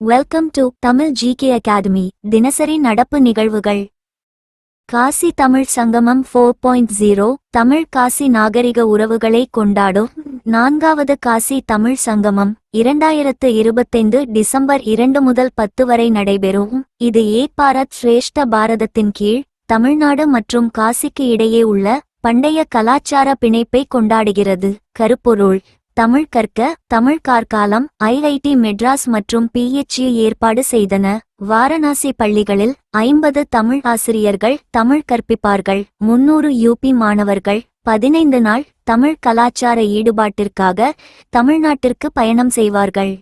Welcome to Tamil GK academy. தினசரி நடப்பு நிகழ்வுகள். காசி தமிழ் சங்கமம் 4.0 தமிழ் காசி நாகரிக உறவுகளை கொண்டாடும் 4வது காசி தமிழ் சங்கமம் 2025 டிசம்பர் 2 முதல் 10 வரை நடைபெறும். இது ஏக் பாரத் ஸ்ரேஷ்ட பாரதத்தின் கீழ் தமிழ்நாடு மற்றும் காசிக்கு இடையே உள்ள பண்டைய கலாச்சார பிணைப்பை கொண்டாடுகிறது. கருப்பொருள்: தமிழ் கற்க தமிழ் கார்காலம் ஐஐடி மெட்ராஸ் மற்றும் PHU ஏற்பாடு செய்தன. வாரணாசி பள்ளிகளில் 50 தமிழ் ஆசிரியர்கள் தமிழ் கற்பிப்பார்கள். 300 UP மாணவர்கள் 15 நாள் தமிழ் கலாச்சார ஈடுபாட்டிற்காக தமிழ்நாட்டிற்கு பயணம் செய்வார்கள்.